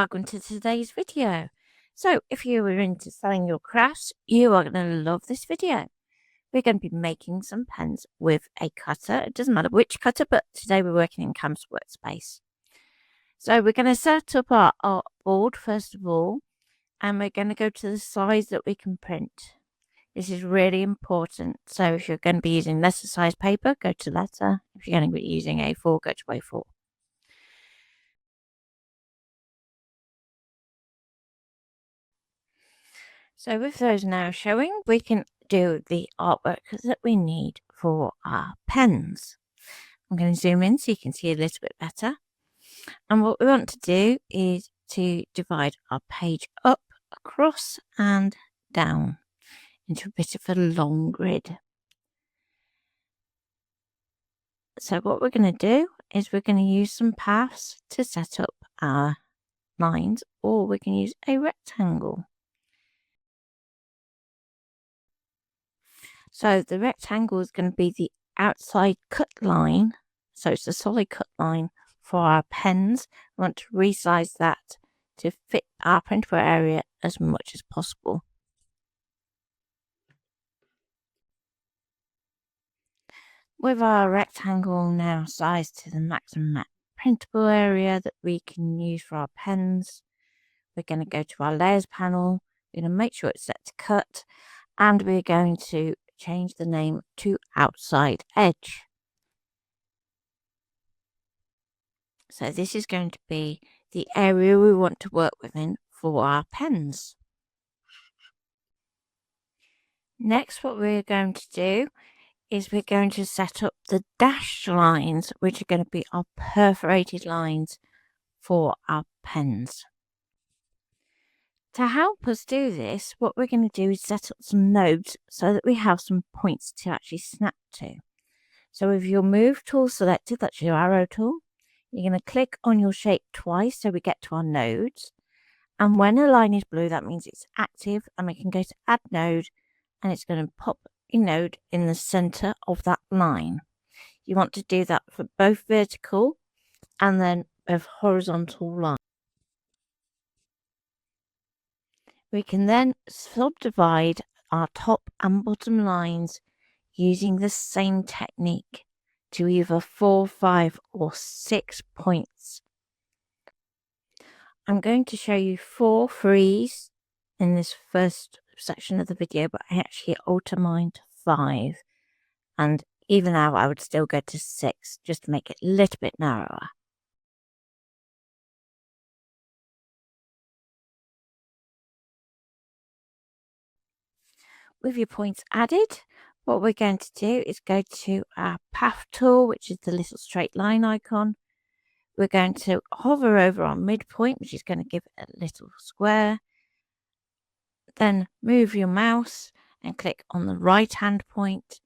welcome to today's video. So if you are into selling your crafts, you are going to love this video. We're going to be making some pens with a cutter. It doesn't matter which cutter, but today we're working in Canvas Workspace. So we're going to set up our artboard first of all, and we're going to go to the size that we can print. This is really important. So if you're going to be using lesser size paper, go to letter. If you're going to be using A4, go to A4. So with those now showing, we can do the artwork that we need for our pens. I'm going to zoom in so you can see a little bit better. And what we want to do is to divide our page up, across and down into a bit of a long grid. So what we're going to do is we're going to use some paths to set up our lines, or we can use a rectangle. So the rectangle is going to be the outside cut line. So it's a solid cut line for our pens. We want to resize that to fit our printable area as much as possible. With our rectangle now sized to the maximum printable area that we can use for our pens, we're going to go to our layers panel. We're going to make sure it's set to cut, and we're going to change the name to outside edge. So this is going to be the area we want to work within for our pens. Next, what we're going to do is we're going to set up the dashed lines, which are going to be our perforated lines for our pens. To help us do this, what we're going to do is set up some nodes so that we have some points to actually snap to. So with your move tool selected, that's your arrow tool, you're going to click on your shape twice so we get to our nodes. And when a line is blue, that means it's active, and we can go to add node, and it's going to pop a node in the center of that line. You want to do that for both vertical and then both horizontal lines. We can then subdivide our top and bottom lines using the same technique to either 4, 5 or 6 points. I'm going to show you 4 frees in this first section of the video, but I actually alter mine to 5, and even now I would still go to 6 just to make it a little bit narrower. With your points added, what we're going to do is go to our path tool, which is the little straight line icon. We're going to hover over our midpoint, which is going to give it a little square. Then move your mouse and click on the right hand point,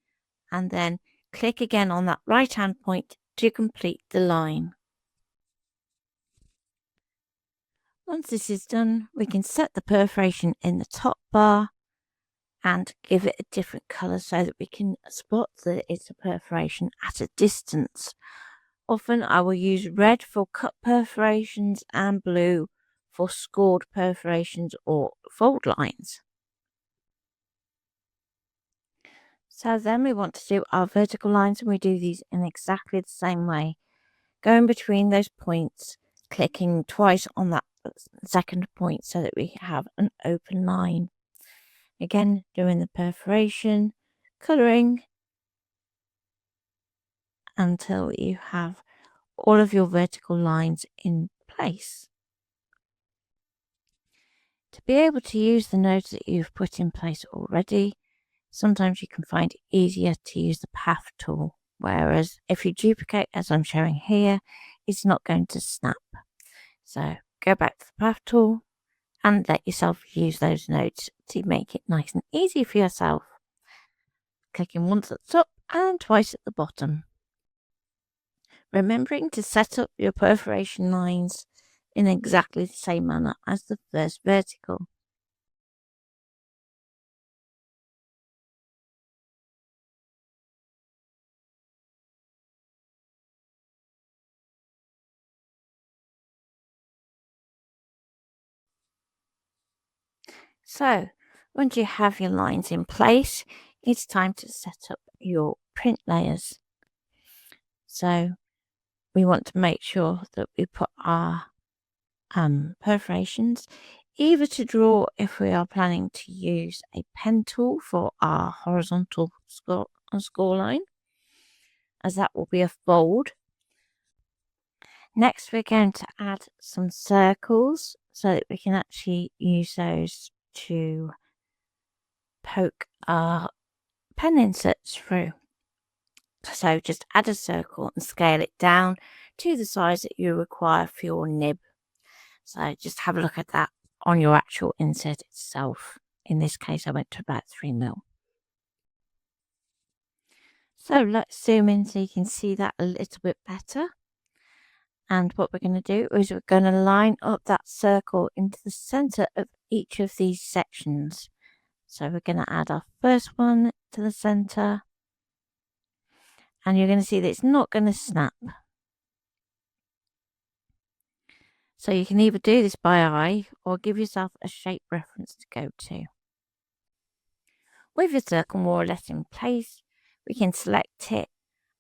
and then click again on that right hand point to complete the line. Once this is done, we can set the perforation in the top bar and give it a different color so that we can spot that it's a perforation at a distance. Often I will use red for cut perforations and blue for scored perforations or fold lines. So then we want to do our vertical lines, and we do these in exactly the same way. Going between those points, clicking twice on that second point so that we have an open line. Again, doing the perforation, colouring until you have all of your vertical lines in place. To be able to use the nodes that you've put in place already, sometimes you can find it easier to use the path tool, whereas if you duplicate, as I'm showing here, it's not going to snap. So go back to the path tool and let yourself use those nodes to make it nice and easy for yourself. Clicking once at the top and twice at the bottom. Remembering to set up your perforation lines in exactly the same manner as the first vertical. So once you have your lines in place, it's time to set up your print layers. So we want to make sure that we put our perforations either to draw if we are planning to use a pen tool for our horizontal score line, as that will be a fold. Next, we're going to add some circles so that we can actually use those to poke our pen inserts through. So just add a circle and scale it down to the size that you require for your nib. So just have a look at that on your actual insert itself. In this case, I went to about 3mm. So let's zoom in so you can see that a little bit better. And what we're going to do is we're going to line up that circle into the center of each of these sections. So we're going to add our first one to the center. And you're going to see that it's not going to snap. So you can either do this by eye or give yourself a shape reference to go to. With your circle more or less in place, we can select it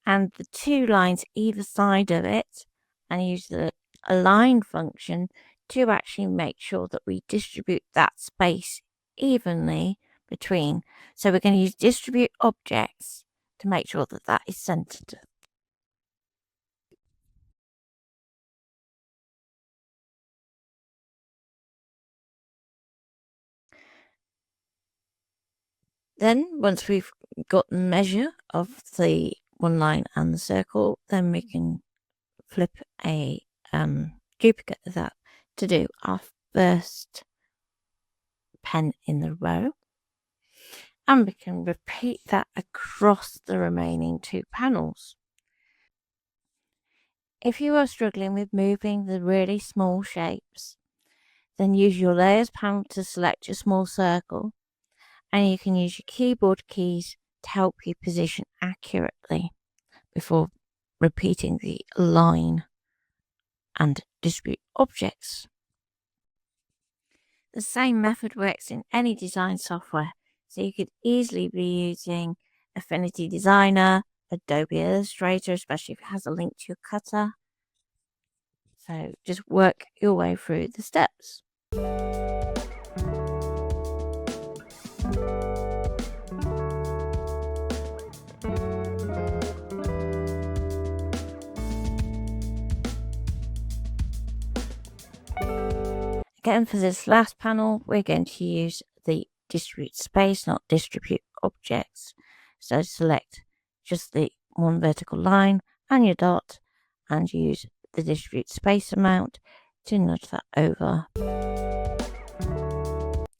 and the two lines either side of it and use the align function to actually make sure that we distribute that space evenly between. So we're going to use distribute objects to make sure that that is centered. Then once we've got the measure of the one line and the circle, then we can flip a duplicate of that to do our first pen in the row. And we can repeat that across the remaining two panels. If you are struggling with moving the really small shapes, then use your layers panel to select your small circle, and you can use your keyboard keys to help you position accurately before repeating the line and distribute objects. The same method works in any design software, so you could easily be using Affinity Designer, Adobe Illustrator, especially if it has a link to your cutter. So just work your way through the steps. Again, for this last panel, we're going to use the distribute space, not distribute objects. So select just the one vertical line and your dot and use the distribute space amount to nudge that over.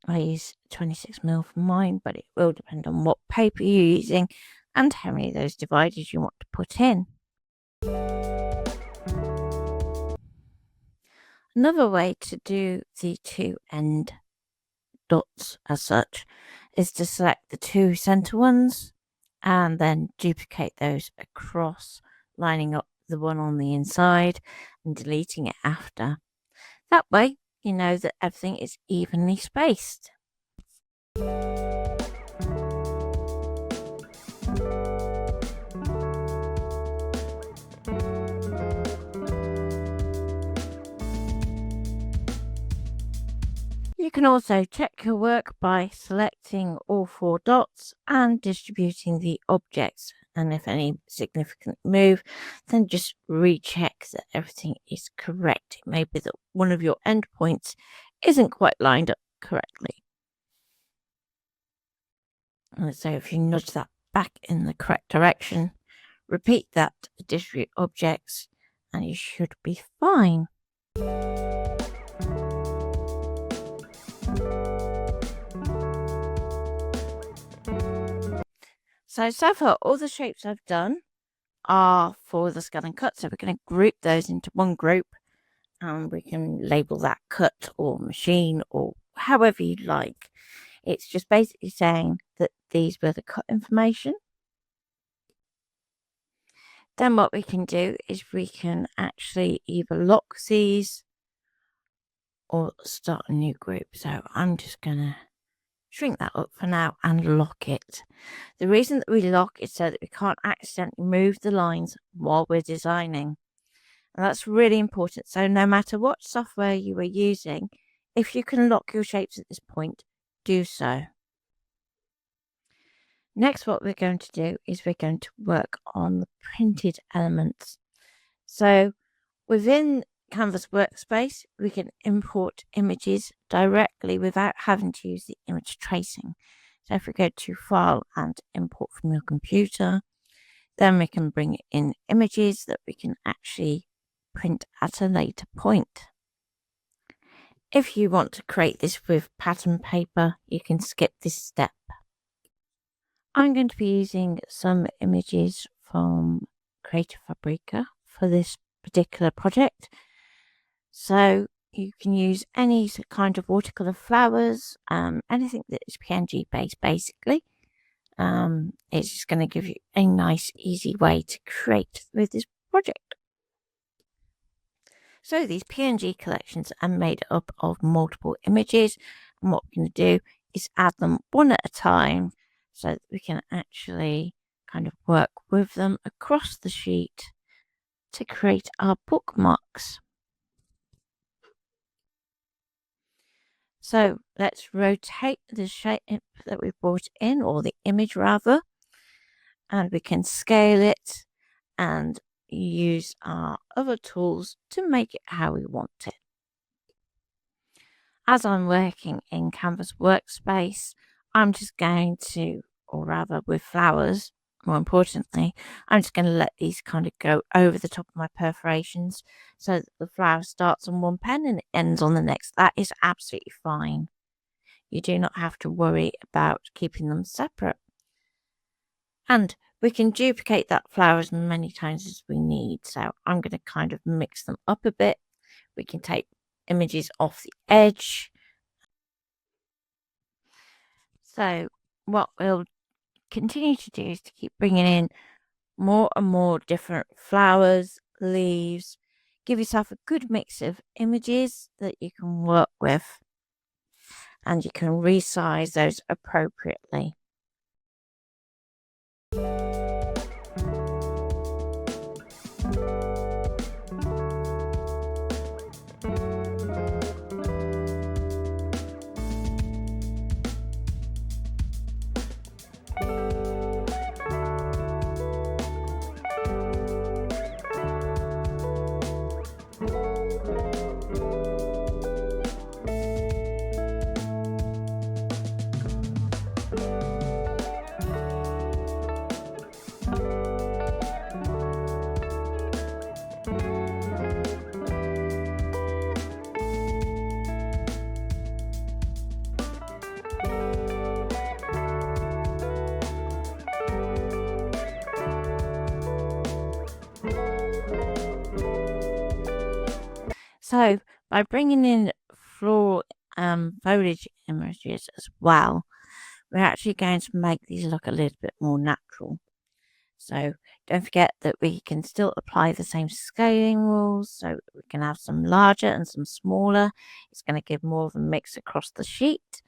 I use 26mm for mine, but it will depend on what paper you're using and how many of those dividers you want to put in. Another way to do the two end dots as such is to select the two center ones and then duplicate those across, lining up the one on the inside and deleting it after. That way you know that everything is evenly spaced. You can also check your work by selecting all four dots and distributing the objects, and if any significant move, then just recheck that everything is correct. It may be that one of your endpoints isn't quite lined up correctly. And so if you nudge that back in the correct direction, repeat that to distribute objects, and you should be fine. So far, all the shapes I've done are for the ScanNCut. So we're going to group those into one group, and we can label that cut or machine or however you like. It's just basically saying that these were the cut information. Then what we can do is we can actually either lock these or start a new group. So I'm just going to shrink that up for now and lock it. The reason that we lock is so that we can't accidentally move the lines while we're designing. And that's really important. So no matter what software you are using, if you can lock your shapes at this point, do so. Next, what we're going to do is we're going to work on the printed elements. So within Canvas Workspace, we can import images directly without having to use the image tracing. So if we go to File and Import from your computer, then we can bring in images that we can actually print at a later point. If you want to create this with pattern paper, you can skip this step. I'm going to be using some images from Creative Fabrica for this particular project. So you can use any kind of watercolor flowers, anything that is PNG based basically. It's just going to give you a nice easy way to create with this project. So these PNG collections are made up of multiple images, and what we're going to do is add them one at a time so that we can actually kind of work with them across the sheet to create our bookmarks. So let's rotate the shape that we brought in, or the image rather, and we can scale it and use our other tools to make it how we want it. As I'm working in Canvas Workspace, I'm just going to, or rather with flowers, more importantly, I'm just going to let these kind of go over the top of my perforations so that the flower starts on one pen and it ends on the next. That is absolutely fine. You do not have to worry about keeping them separate. And we can duplicate that flower as many times as we need. So I'm going to kind of mix them up a bit. We can take images off the edge. So what we'll continue to do is to keep bringing in more and more different flowers, leaves. Give yourself a good mix of images that you can work with, and you can resize those appropriately. So by bringing in floral foliage images as well, we're actually going to make these look a little bit more natural. So don't forget that we can still apply the same scaling rules. So we can have some larger and some smaller. It's going to give more of a mix across the sheet.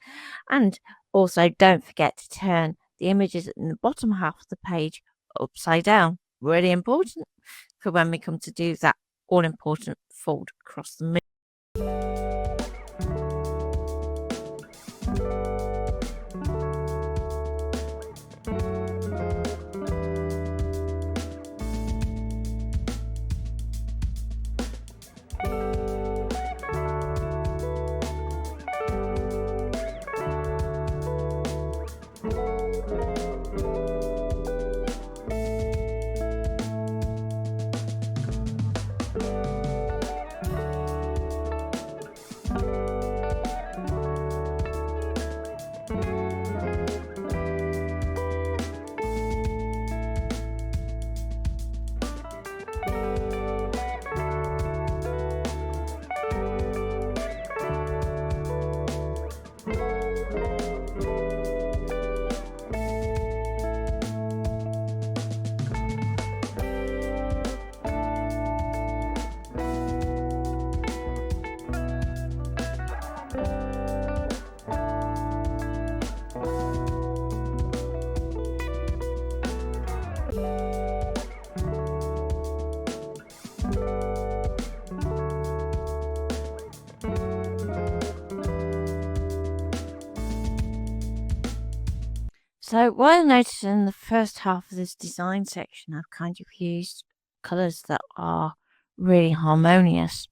And also don't forget to turn the images in the bottom half of the page upside down. Really important for when we come to do that all important fold across the middle. So what I noticed in the first half of this design section, I've kind of used colours that are really harmonious.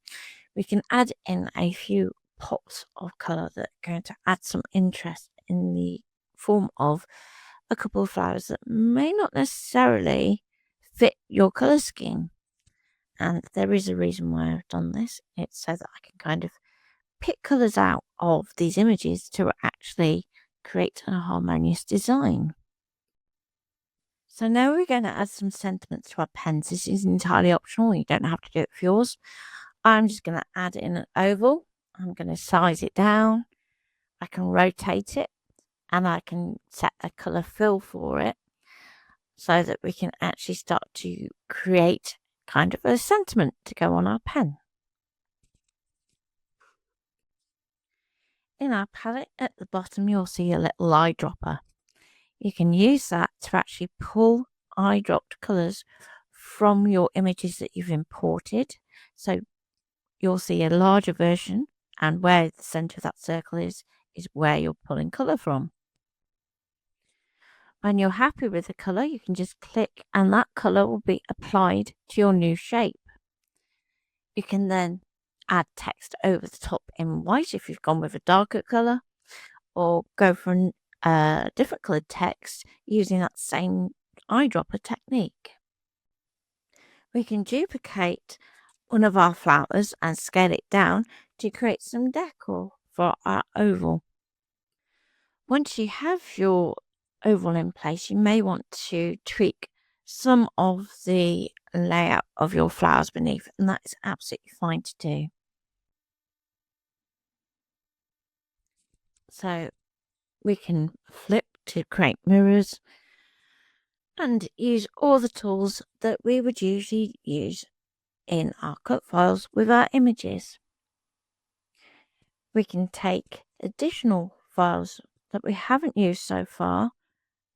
We can add in a few pops of colour that are going to add some interest in the form of a couple of flowers that may not necessarily fit your colour scheme. And there is a reason why I've done this. It's so that I can kind of pick colours out of these images to actually create a harmonious design. So now we're going to add some sentiments to our pens. This is entirely optional. You don't have to do it for yours. I'm just going to add in an oval. I'm going to size it down. I can rotate it and I can set a colour fill for it so that we can actually start to create kind of a sentiment to go on our pen. In our palette at the bottom, you'll see a little eyedropper. You can use that to actually pull eyedropped colours from your images that you've imported. So you'll see a larger version, and where the centre of that circle is where you're pulling colour from. When you're happy with the colour, you can just click and that colour will be applied to your new shape. You can then add text over the top in white if you've gone with a darker colour, or go for a different coloured text using that same eyedropper technique. We can duplicate one of our flowers and scale it down to create some decor for our oval. Once you have your oval in place, you may want to tweak some of the layout of your flowers beneath, and that is absolutely fine to do. So we can flip to create mirrors and use all the tools that we would usually use in our cut files with our images. We can take additional files that we haven't used so far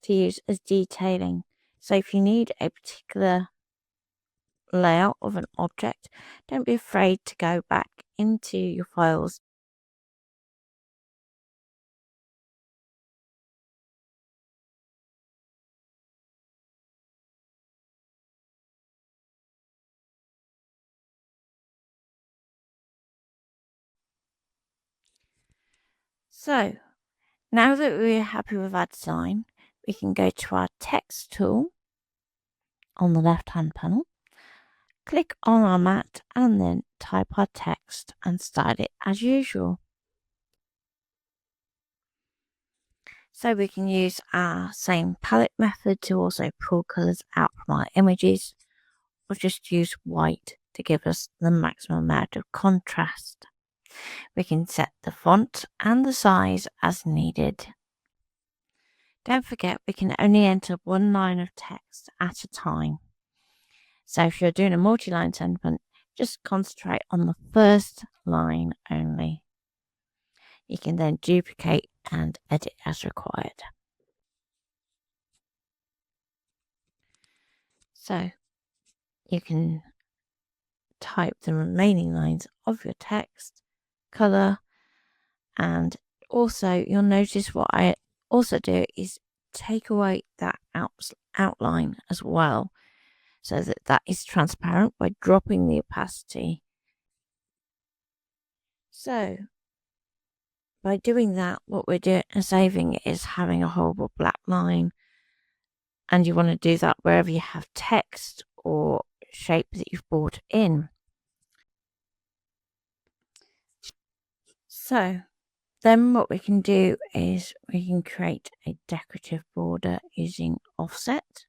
to use as detailing. So if you need a particular layout of an object, don't be afraid to go back into your files. So now that we're happy with our design, we can go to our text tool on the left hand panel, click on our mat and then type our text and style it as usual. So we can use our same palette method to also pull colours out from our images, or just use white to give us the maximum amount of contrast. We can set the font and the size as needed. Don't forget we can only enter one line of text at a time. So if you're doing a multi-line sentiment, just concentrate on the first line only. You can then duplicate and edit as required. So you can type the remaining lines of your text, colour, and also you'll notice what I also do is take away that outline as well, so that that is transparent by dropping the opacity. So by doing that, what we're doing and saving is having a horrible black line, and you want to do that wherever you have text or shape that you've brought in. So then what we can do is we can create a decorative border using offset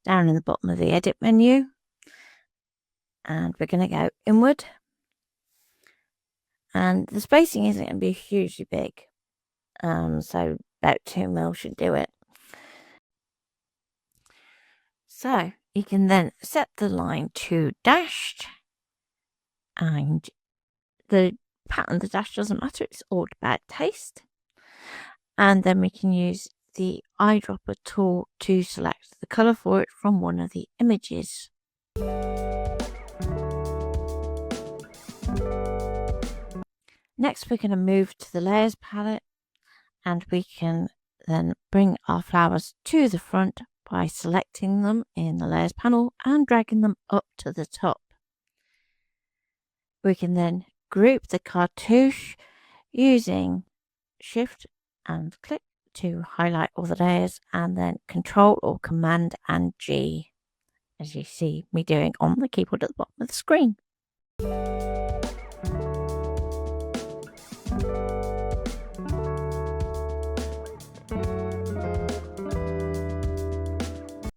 down in the bottom of the edit menu, and we're going to go inward, and the spacing isn't going to be hugely big, so about 2mm should do it. So you can then set the line to dashed, and the pattern, the dash doesn't matter, it's all about taste. And then we can use the eyedropper tool to select the colour for it from one of the images. Next we're going to move to the layers palette, and we can then bring our flowers to the front by selecting them in the layers panel and dragging them up to the top. We can then group the cartouche using Shift and click to highlight all the layers, and then Control or Command and G, as you see me doing on the keyboard at the bottom of the screen.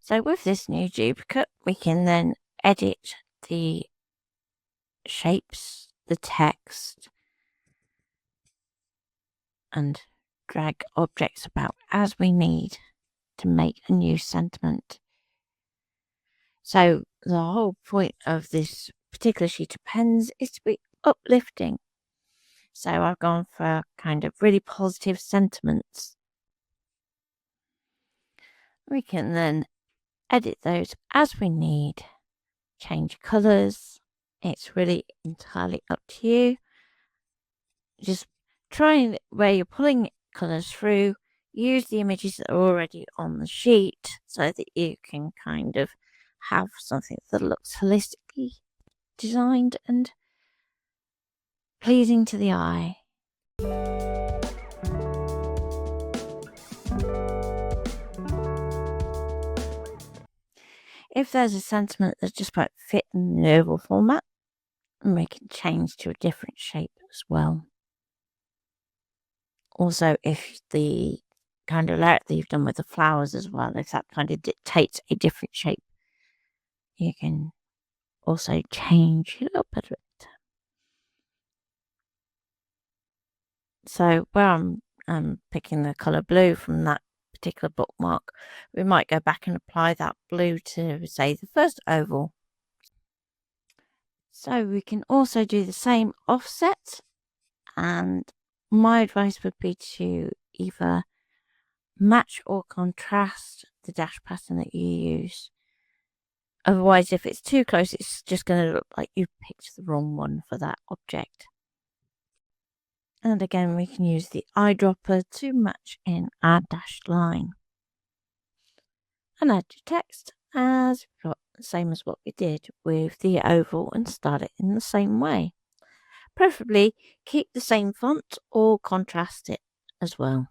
So with this new duplicate, we can then edit the shapes, the text, and drag objects about as we need to make a new sentiment. So the whole point of this particular sheet of pens is to be uplifting. So I've gone for kind of really positive sentiments. We can then edit those as we need, change colours. It's really entirely up to you. Just try where you're pulling colours through, use the images that are already on the sheet so that you can kind of have something that looks holistically designed and pleasing to the eye. If there's a sentiment that just won't fit in the oval format, we can change to a different shape as well. Also, if the kind of layout that you've done with the flowers as well, if that kind of dictates a different shape, you can also change it up a bit. So where I'm picking the colour blue from that particular bookmark, we might go back and apply that blue to, say, the first oval. So we can also do the same offset, and my advice would be to either match or contrast the dash pattern that you use. Otherwise, if it's too close, it's just going to look like you picked the wrong one for that object. And again, we can use the eyedropper to match in our dashed line. And add your text as the same as what we did with the oval, and start it in the same way. Preferably keep the same font or contrast it as well.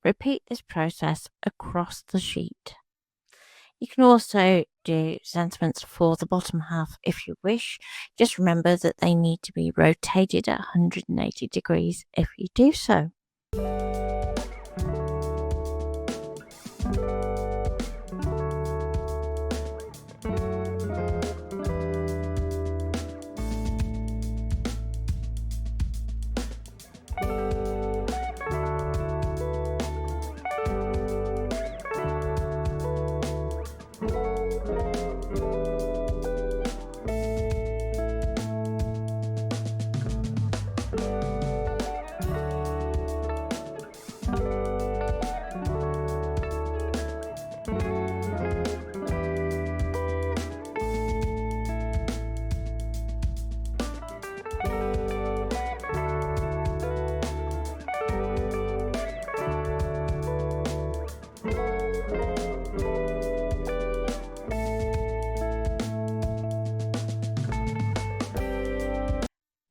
Repeat this process across the sheet. You can also do sentiments for the bottom half if you wish. Just remember that they need to be rotated at 180 degrees if you do so.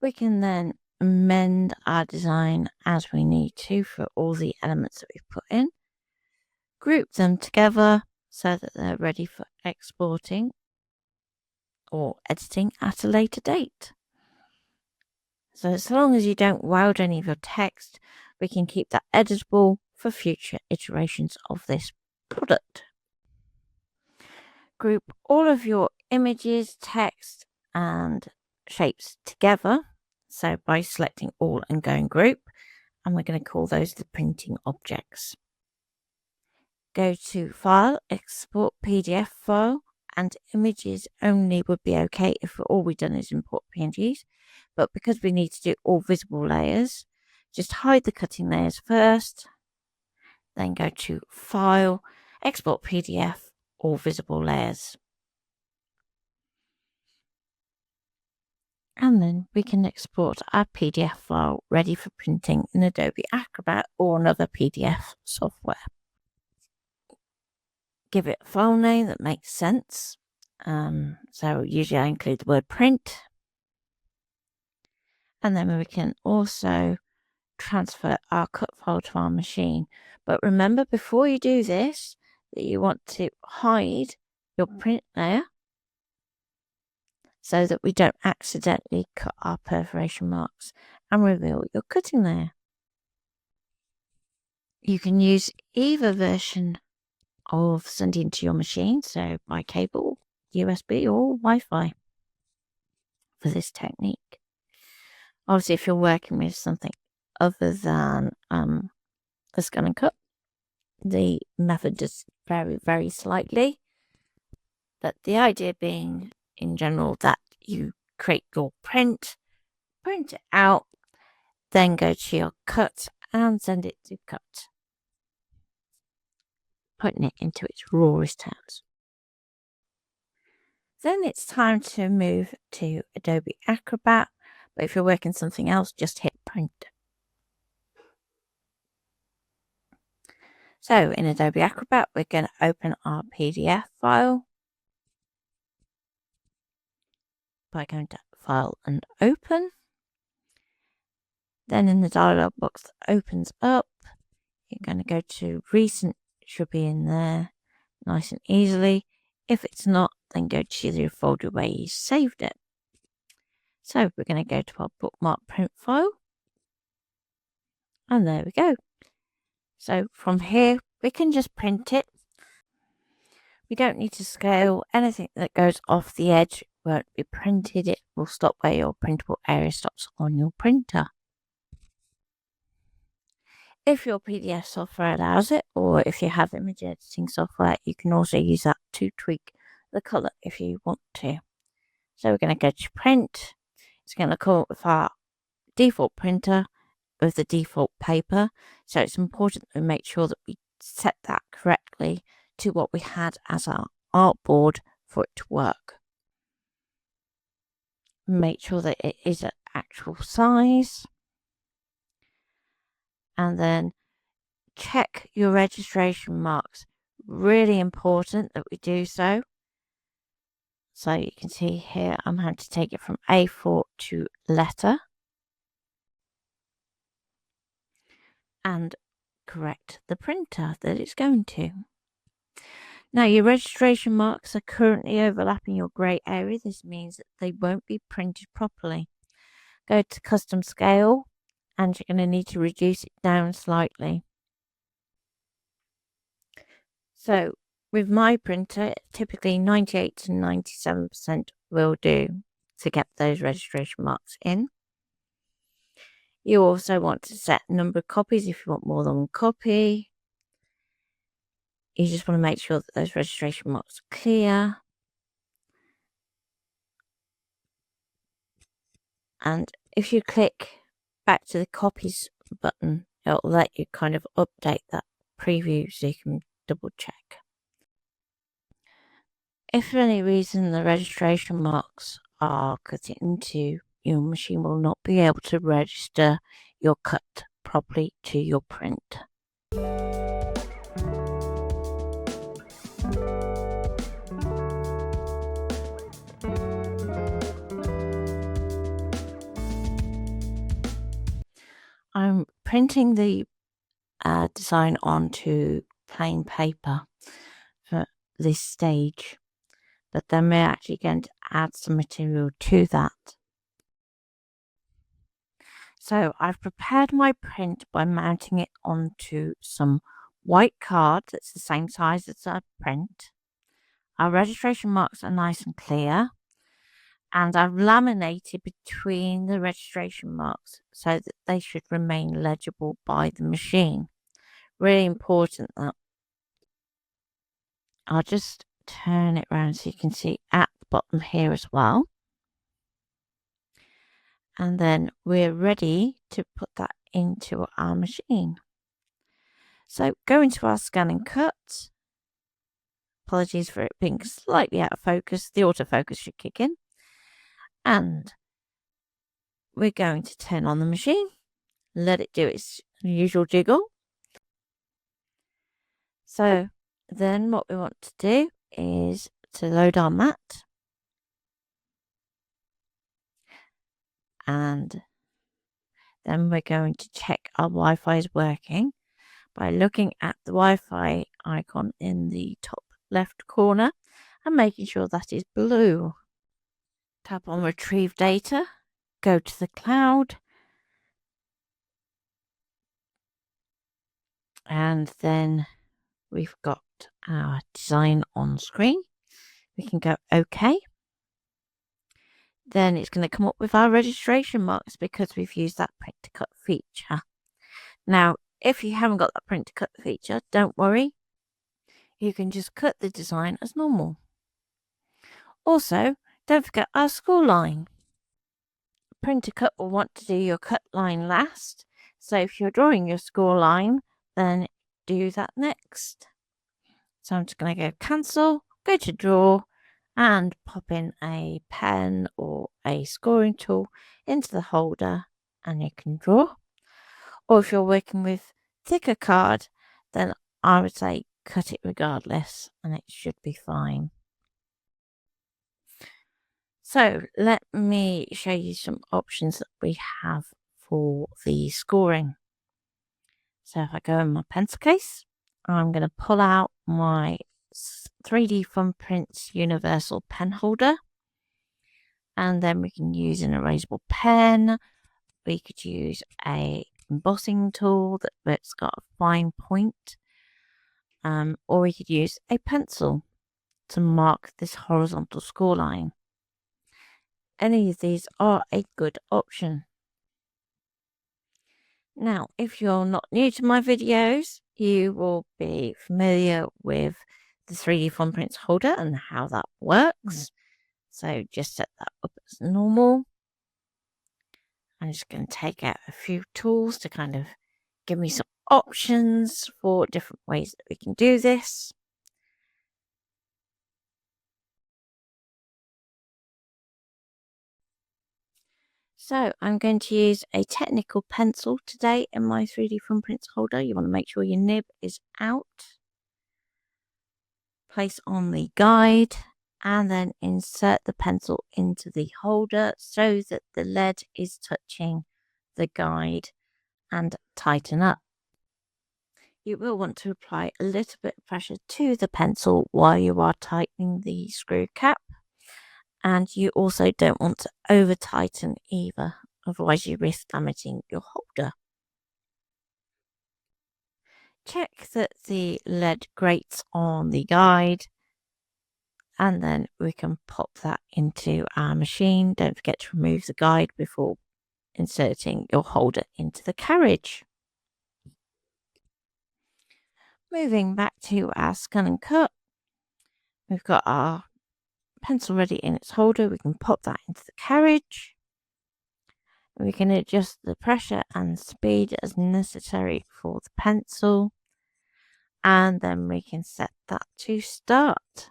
We can then amend our design as we need to for all the elements that we've put in. Group them together so that they're ready for exporting or editing at a later date. So as long as you don't weld any of your text, we can keep that editable for future iterations of this product. Group all of your images, text, and shapes together. So by selecting all and going group, and we're going to call those the printing objects. Go to File, Export PDF File, and images only would be okay if all we've done is import PNGs. But because we need to do all visible layers, just hide the cutting layers first, then go to File, Export PDF, all visible layers. And then we can export our PDF file ready for printing in Adobe Acrobat or another PDF software. Give it a file name that makes sense. So usually I include the word print. And then we can also transfer our cut file to our machine. But remember, before you do this, that you want to hide your print layer so that we don't accidentally cut our perforation marks and reveal your cutting layer. You can use either version of sending to your machine, so by cable, USB or Wi-Fi for this technique. Obviously, if you're working with something other than the ScanNCut, the method does vary very slightly, but the idea being in general that you create your print it out, then go to your cut and send it to cut, putting it into its rawest terms. Then it's time to move to Adobe Acrobat, but if you're working something else, just hit print. So in Adobe Acrobat, we're going to open our PDF file by going to File and Open. Then in the dialog box that opens up, you're going to go to Recent, it should be in there nice and easily. If it's not, then go to the folder where you saved it. So we're going to go to our Bookmark print file. And there we go. So from here, we can just print it. We don't need to scale. Anything that goes off the edge won't be printed. It will stop where your printable area stops on your printer. If your PDF software allows it, or if you have image editing software, you can also use that to tweak the color if you want to. So we're going to go to print. It's going to come up with our default printer with the default paper. So it's important that we make sure that we set that correctly to what we had as our artboard for it to work. Make sure that it is at actual size. And then check your registration marks. Really important that we do so. So you can see here, I'm having to take it from A4 to letter. And correct the printer that it's going to. Now your registration marks are currently overlapping your grey area. This means that they won't be printed properly. Go to custom scale and you're going to need to reduce it down slightly. So with my printer, typically 98 to 97% will do to get those registration marks in. You also want to set number of copies if you want more than one copy. You just want to make sure that those registration marks are clear. And if you click back to the copies button, it'll let you kind of update that preview so you can double check. If for any reason the registration marks are cut into, your machine will not be able to register your cut properly to your print. I'm printing the design onto plain paper for this stage, but then we're actually going to add some material to that. So I've prepared my print by mounting it onto some white card that's the same size as our print. Our registration marks are nice and clear, and I've laminated between the registration marks so that they should remain legible by the machine. Really important that. I'll just turn it around so you can see at the bottom here as well. And then we're ready to put that into our machine. So go into our ScanNCut. Apologies for it being slightly out of focus. The autofocus should kick in. And we're going to turn on the machine. Let it do its usual jiggle. So then what we want to do is to load our mat. And then we're going to check our Wi-Fi is working by looking at the Wi-Fi icon in the top left corner and making sure that is blue. Tap on Retrieve Data, go to the cloud, and then we've got our design on screen. We can go OK. Then it's going to come up with our registration marks because we've used that print to cut feature. Now, if you haven't got that print to cut feature, don't worry. You can just cut the design as normal. Also, don't forget our score line. Print to cut will want to do your cut line last. So if you're drawing your score line, then do that next. So I'm just going to go cancel, go to draw, and pop in a pen or a scoring tool into the holder and you can draw. Or if you're working with thicker card, then I would say cut it regardless and it should be fine. So let me show you some options that we have for the scoring. So if I go in my pencil case, I'm going to pull out my 3D Thumbprints Universal Pen Holder. And then we can use an erasable pen. We could use a embossing tool that's got a fine point. Or we could use a pencil to mark this horizontal score line. Any of these are a good option. Now, if you're not new to my videos, you will be familiar with the 3D Thumbprints holder and how that works. So just set that up as normal. I'm just going to take out a few tools to kind of give me some options for different ways that we can do this. So I'm going to use a technical pencil today in my 3D Thumbprints holder. You want to make sure your nib is out. Place on the guide and then insert the pencil into the holder so that the lead is touching the guide and tighten up. You will want to apply a little bit of pressure to the pencil while you are tightening the screw cap. And you also don't want to over tighten either, otherwise you risk damaging your holder. Check that the lead grates on the guide and then we can pop that into our machine. Don't forget to remove the guide before inserting your holder into the carriage. Moving back to our ScanNCut, we've got our pencil ready in its holder. We can pop that into the carriage. We can adjust the pressure and speed as necessary for the pencil. And then we can set that to start.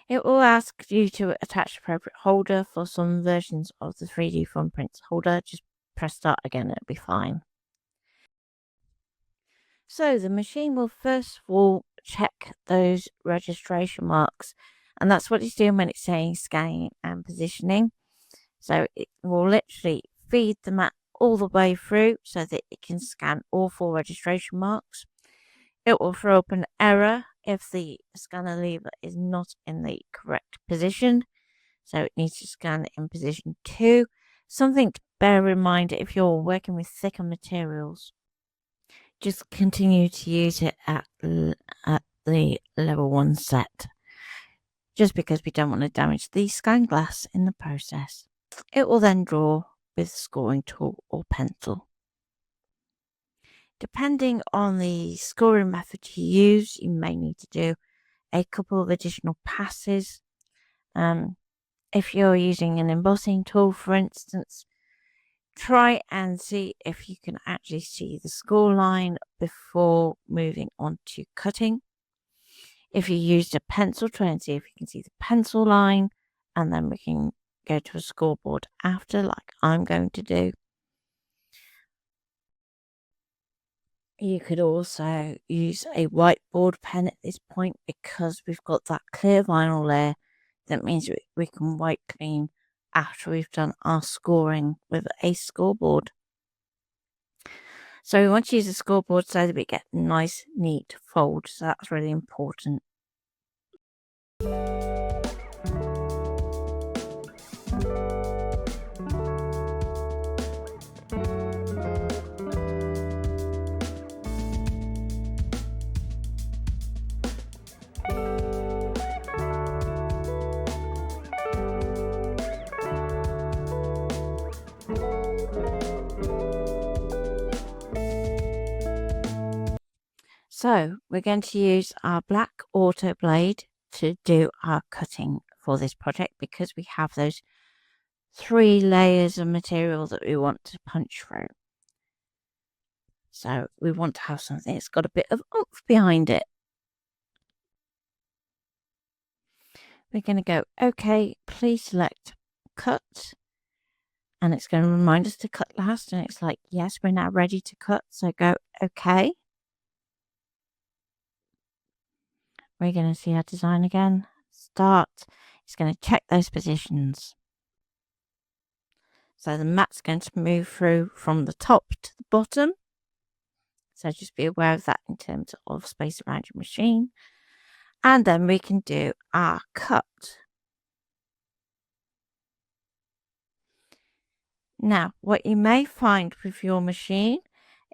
It will ask you to attach appropriate holder. For some versions of the 3D Thumbprints holder, just press start again, it'll be fine. So the machine will first of all check those registration marks, and that's what it's doing when it's saying scanning and positioning. So it will literally feed the mat all the way through so that it can scan all 4 registration marks. It will throw up an error if the scanner lever is not in the correct position. So it needs to scan in position 2. Something to bear in mind if you're working with thicker materials. Just continue to use it at the level 1 set, just because we don't want to damage the scan glass in the process. It will then draw with scoring tool or pencil. Depending on the scoring method you use, you may need to do a couple of additional passes. If you're using an embossing tool, for instance, try and see if you can actually see the score line before moving on to cutting. If you used a pencil, try and see if you can see the pencil line, and then we can go to a scoreboard after, like I'm going to do. You could also use a whiteboard pen at this point because we've got that clear vinyl layer. That means we can wipe clean after we've done our scoring with a scoreboard. So we want to use a scoreboard so that we get nice, neat folds. So that's really important. So we're going to use our black auto blade to do our cutting for this project because we have those 3 layers of material that we want to punch through. So we want to have something that's got a bit of oomph behind it. We're going to go, okay, please select cut. And it's going to remind us to cut last. And it's like, yes, we're now ready to cut. So go, okay. We're going to see our design again. Start. It's going to check those positions. So the mat's going to move through from the top to the bottom. So just be aware of that in terms of space around your machine. And then we can do our cut. Now, what you may find with your machine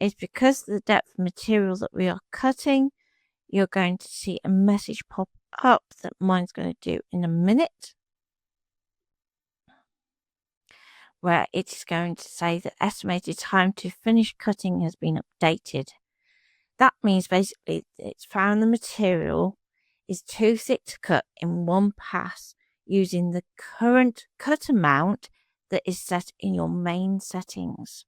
is because of the depth of material that we are cutting, you're going to see a message pop up that mine's going to do in a minute, where it is going to say that estimated time to finish cutting has been updated. That means basically it's found the material is too thick to cut in one pass using the current cut amount that is set in your main settings.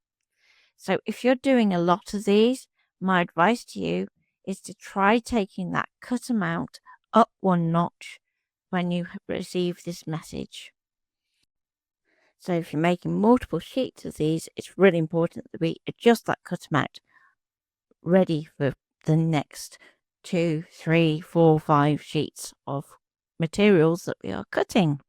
So if you're doing a lot of these, my advice to you is to try taking that cut amount up one notch when you receive this message. So if you're making multiple sheets of these, it's really important that we adjust that cut amount ready for the next 2, 3, 4, 5 sheets of materials that we are cutting.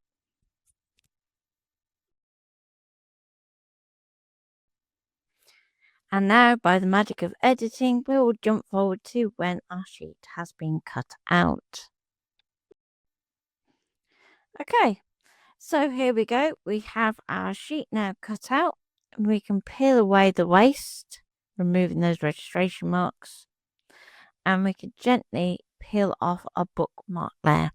And now, by the magic of editing, we will jump forward to when our sheet has been cut out. Okay, so here we go. We have our sheet now cut out. And we can peel away the waste, removing those registration marks. And we can gently peel off our bookmark layer.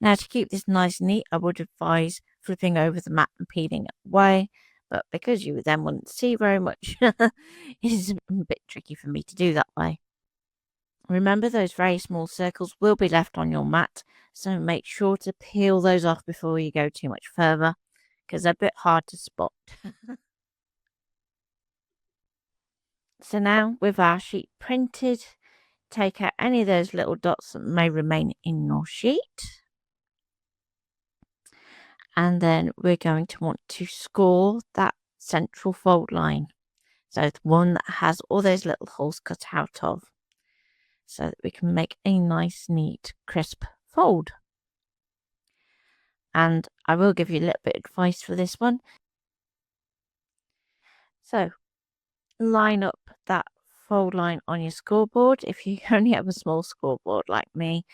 Now, to keep this nice and neat, I would advise flipping over the mat and peeling it away. But because you then wouldn't see very much, it is a bit tricky for me to do that way. Remember, those very small circles will be left on your mat, so make sure to peel those off before you go too much further, because they're a bit hard to spot. So now, with our sheet printed, take out any of those little dots that may remain in your sheet. And then we're going to want to score that central fold line. So the one that has all those little holes cut out of, so that we can make a nice, neat, crisp fold. And I will give you a little bit of advice for this one. So line up that fold line on your scoreboard. If you only have a small scoreboard like me,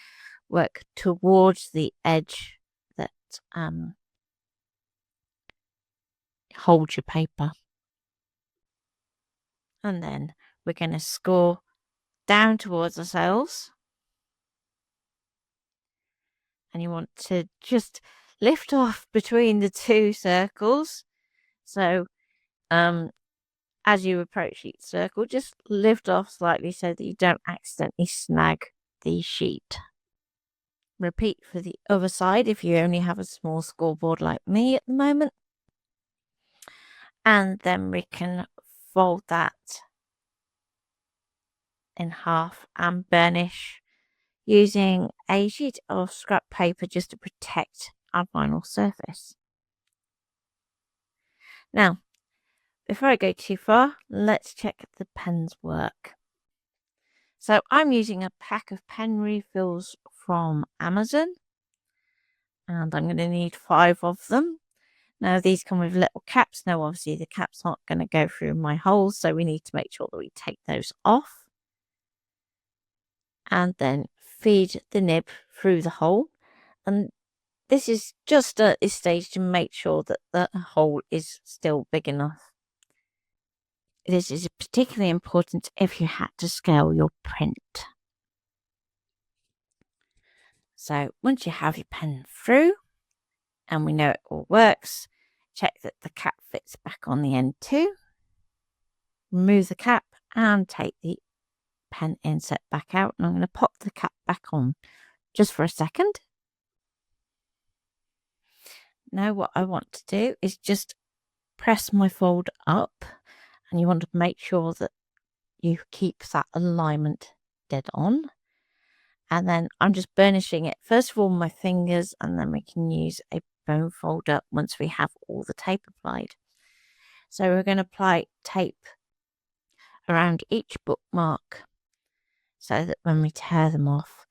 work towards the edge that holds your paper. And then we're going to score down towards ourselves. And you want to just lift off between the 2 circles. So as you approach each circle, just lift off slightly so that you don't accidentally snag the sheet. Repeat for the other side if you only have a small scoreboard like me at the moment. And then we can fold that in half and burnish using a sheet of scrap paper just to protect our vinyl surface. Now, before I go too far, let's check the pens work. So I'm using a pack of pen refills from Amazon, and I'm going to need 5 of them. Now these come with little caps. Now obviously the cap's not going to go through my holes, so we need to make sure that we take those off. And then feed the nib through the hole. And this is just at this stage to make sure that the hole is still big enough. This is particularly important if you had to scale your print. So once you have your pen through and we know it all works, check that the cap fits back on the end too. Remove the cap and take the pen inset back out, and I'm going to pop the cap back on just for a second. Now what I want to do is just press my fold up, and you want to make sure that you keep that alignment dead on. And then I'm just burnishing it, first of all my fingers, and then we can use a bone folder once we have all the tape applied. So we're going to apply tape around each bookmark so that when we tear them off,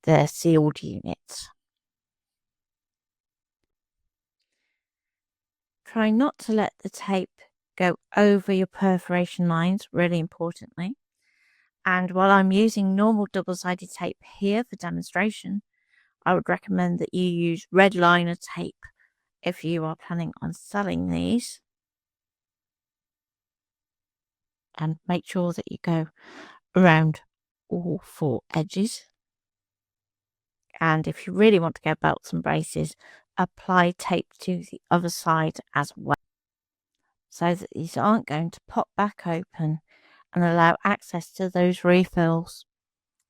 they're sealed units. Try not to let the tape go over your perforation lines, really importantly. And while I'm using normal double-sided tape here for demonstration, I would recommend that you use red liner tape if you are planning on selling these. And make sure that you go around all 4 edges. And if you really want to go belts and braces, apply tape to the other side as well, so that these aren't going to pop back open and allow access to those refills,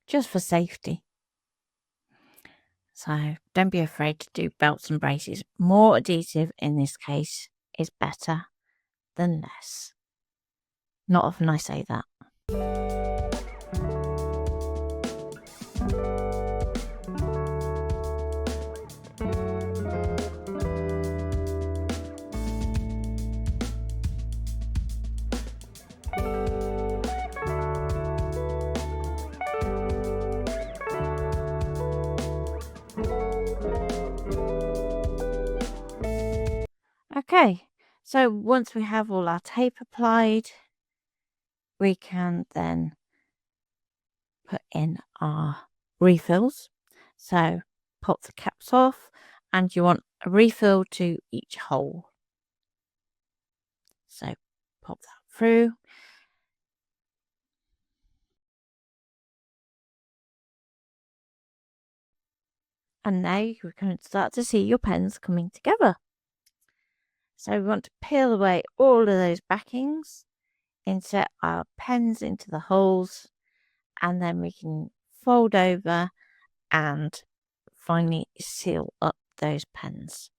just for safety. So don't be afraid to do belts and braces. More adhesive in this case is better than less. Not often I say that. Okay, so once we have all our tape applied, we can then put in our refills. So pop the caps off, and you want a refill to each hole. So pop that through. And now you can start to see your pens coming together. So we want to peel away all of those backings, insert our pens into the holes, and then we can fold over and finally seal up those pens.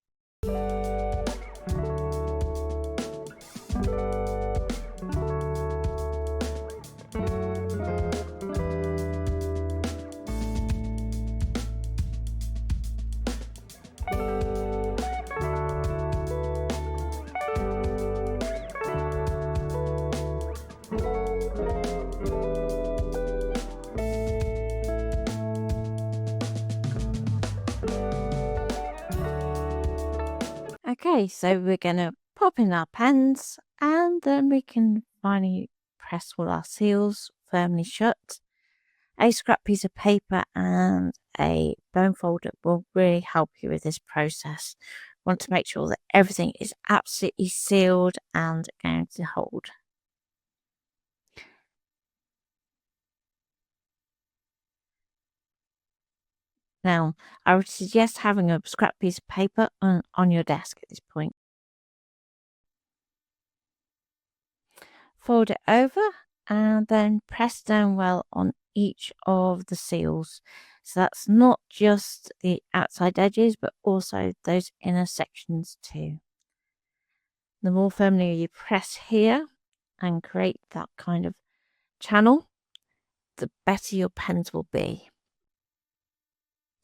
Okay, so we're going to pop in our pens, and then we can finally press all our seals firmly shut. A scrap piece of paper and a bone folder will really help you with this process. Want to make sure that everything is absolutely sealed and going to hold. Now, I would suggest having a scrap piece of paper on your desk at this point. fold it over and then press down well on each of the seals. So that's not just the outside edges, but also those inner sections too. The more firmly you press here and create that kind of channel, the better your pens will be.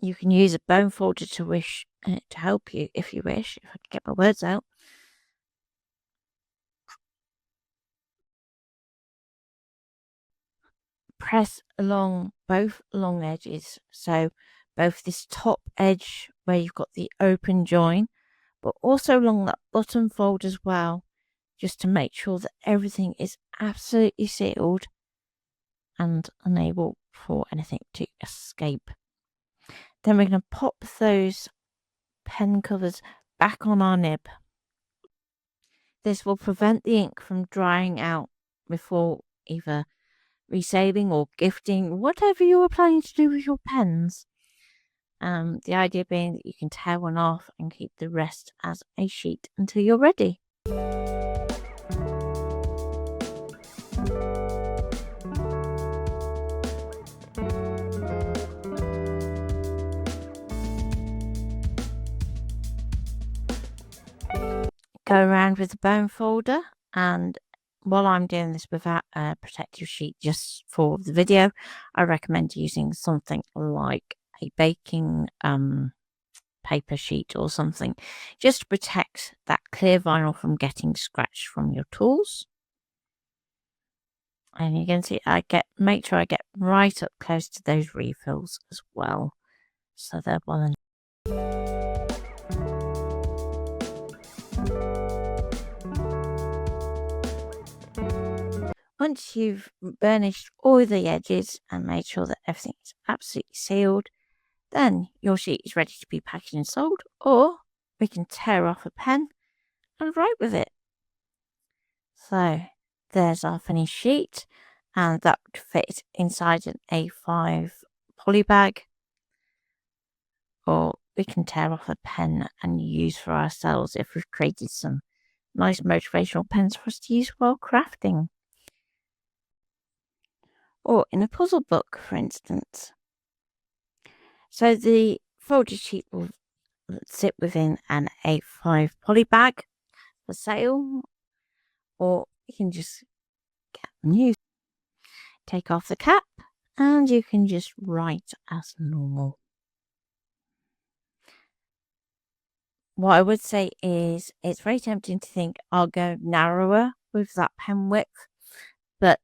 You can use a bone folder to help you if you wish, if I can get my words out. Press along both long edges, so both this top edge where you've got the open join, but also along that bottom fold as well, just to make sure that everything is absolutely sealed and unable for anything to escape. Then we're going to pop those pen covers back on our nib. This will prevent the ink from drying out before either resaling or gifting, whatever you are planning to do with your pens. The idea being that you can tear one off and keep the rest as a sheet until you're ready. Go around with the bone folder, and while I'm doing this without a protective sheet just for the video, I recommend using something like a baking paper sheet or something, just to protect that clear vinyl from getting scratched from your tools. And you can see make sure I get right up close to those refills as well, so they're well and once you've burnished all the edges and made sure that everything is absolutely sealed, then your sheet is ready to be packaged and sold, or we can tear off a pen and write with it. So there's our finished sheet, and that would fit inside an A5 poly bag, or we can tear off a pen and use for ourselves if we've created some nice motivational pens for us to use while crafting. Or in a puzzle book, for instance. So the folded sheet will sit within an A5 poly bag for sale, or you can just get them used. Take off the cap and you can just write as normal. What I would say is it's very tempting to think I'll go narrower with that pen width, but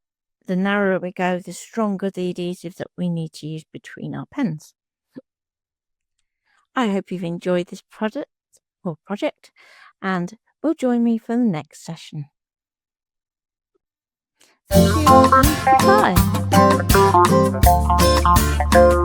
the narrower we go, the stronger the adhesive that we need to use between our pens. I hope you've enjoyed this project, and will join me for the next session. Thank you and goodbye.